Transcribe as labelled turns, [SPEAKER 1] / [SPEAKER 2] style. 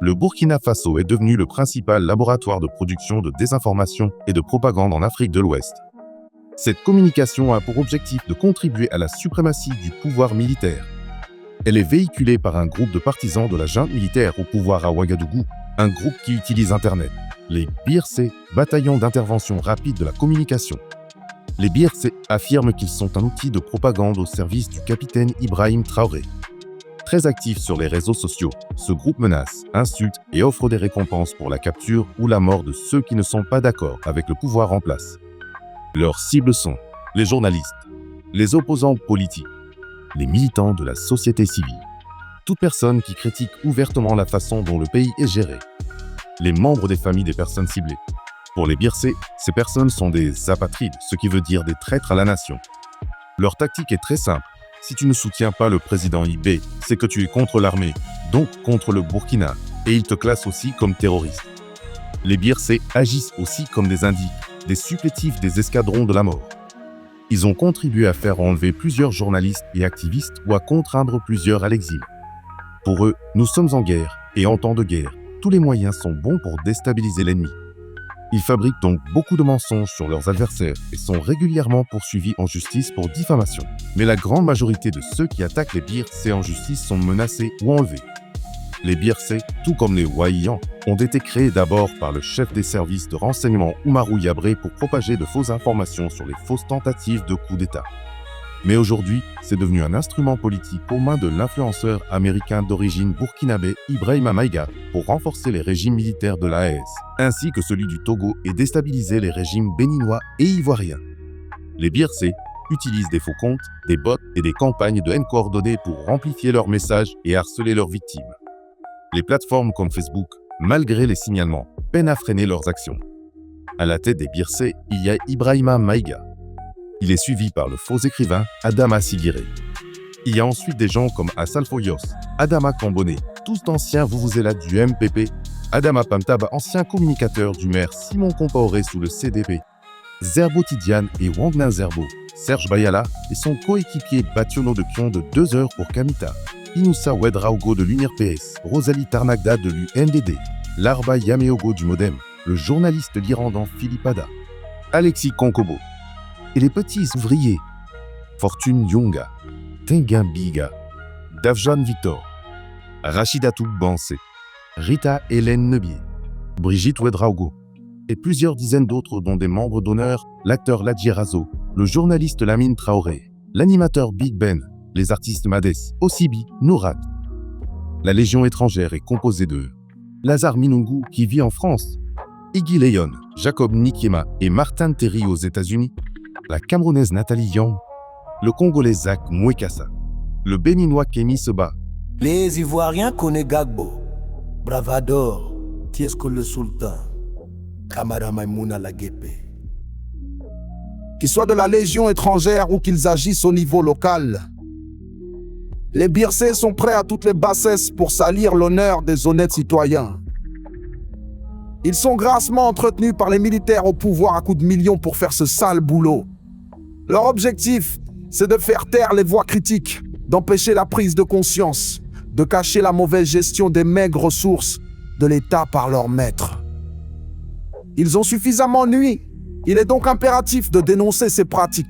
[SPEAKER 1] le Burkina Faso est devenu le principal laboratoire de production de désinformation et de propagande en Afrique de l'Ouest. Cette communication a pour objectif de contribuer à la suprématie du pouvoir militaire. Elle est véhiculée par un groupe de partisans de la junte militaire au pouvoir à Ouagadougou, un groupe qui utilise Internet, les BIRC, bataillons d'intervention rapide de la communication. Les BIRC affirment qu'ils sont un outil de propagande au service du capitaine Ibrahim Traoré. Très actif sur les réseaux sociaux, ce groupe menace, insulte et offre des récompenses pour la capture ou la mort de ceux qui ne sont pas d'accord avec le pouvoir en place. Leurs cibles sont les journalistes, les opposants politiques, les militants de la société civile, toute personne qui critique ouvertement la façon dont le pays est géré, les membres des familles des personnes ciblées. Pour les BIRC, ces personnes sont des apatrides, ce qui veut dire des traîtres à la nation. Leur tactique est très simple. Si tu ne soutiens pas le président IB, c'est que tu es contre l'armée, donc contre le Burkina, et ils te classent aussi comme terroriste. Les BIRC agissent aussi comme des indiques, des supplétifs des escadrons de la mort. Ils ont contribué à faire enlever plusieurs journalistes et activistes ou à contraindre plusieurs à l'exil. Pour eux, nous sommes en guerre, et en temps de guerre, tous les moyens sont bons pour déstabiliser l'ennemi. Ils fabriquent donc beaucoup de mensonges sur leurs adversaires et sont régulièrement poursuivis en justice pour diffamation. Mais la grande majorité de ceux qui attaquent les BIRC en justice sont menacés ou enlevés. Les BIRC, tout comme les Wahiyans, ont été créés d'abord par le chef des services de renseignement Oumarou Yabré pour propager de fausses informations sur les fausses tentatives de coup d'État. Mais aujourd'hui, c'est devenu un instrument politique aux mains de l'influenceur américain d'origine burkinabé Ibrahima Maïga pour renforcer les régimes militaires de l'AES, ainsi que celui du Togo et déstabiliser les régimes béninois et ivoiriens. Les BIRC utilisent des faux comptes, des bots et des campagnes de haine coordonnées pour amplifier leurs messages et harceler leurs victimes. Les plateformes comme Facebook, malgré les signalements, peinent à freiner leurs actions. À la tête des BIRC, il y a Ibrahima Maïga. Il est suivi par le faux écrivain Adama Sigiré. Il y a ensuite des gens comme Assal Foyos, Adama Kambone, tous d'anciens vuvuzela du MPP, Adama Pamtaba, ancien communicateur du maire Simon Compaoré sous le CDP, Zerbo Tidiane et Wangna Zerbo, Serge Bayala et son coéquipier Bationo de Pion de 2 heures pour Kamita, Inoussa Ouedraogo de l'UNIRPS, Rosalie Tarnagda de l'UNDD, Larba Yameogo du Modem, le journaliste lirandan Philippada, Alexis Konkobo, et les petits ouvriers, Fortune Yonga, Tenguin Biga, Davjan Victor, Rachidatou Bansé, Rita Hélène Nebier, Brigitte Ouedraogo, et plusieurs dizaines d'autres dont des membres d'honneur, l'acteur Ladji Razo, le journaliste Lamine Traoré, l'animateur Big Ben, les artistes Madès, Osibi, Nourat. La Légion étrangère est composée de Lazare Minungu qui vit en France, Iggy Leon, Jacob Nikiema et Martin Terry aux États-Unis, la Camerounaise Nathalie Young, le Congolais Zach Mwekassa, le Béninois Kémy Seba.
[SPEAKER 2] Les Ivoiriens connaissent Gbagbo, Bravador, Tiesco le Sultan, Kamara Maïmouna Laguepe. Qu'ils soient de la Légion étrangère ou qu'ils agissent au niveau local, les BIRC sont prêts à toutes les bassesses pour salir l'honneur des honnêtes citoyens. Ils sont grassement entretenus par les militaires au pouvoir à coups de millions pour faire ce sale boulot. Leur objectif, c'est de faire taire les voix critiques, d'empêcher la prise de conscience, de cacher la mauvaise gestion des maigres ressources de l'État par leurs maîtres. Ils ont suffisamment nui. Il est donc impératif de dénoncer ces pratiques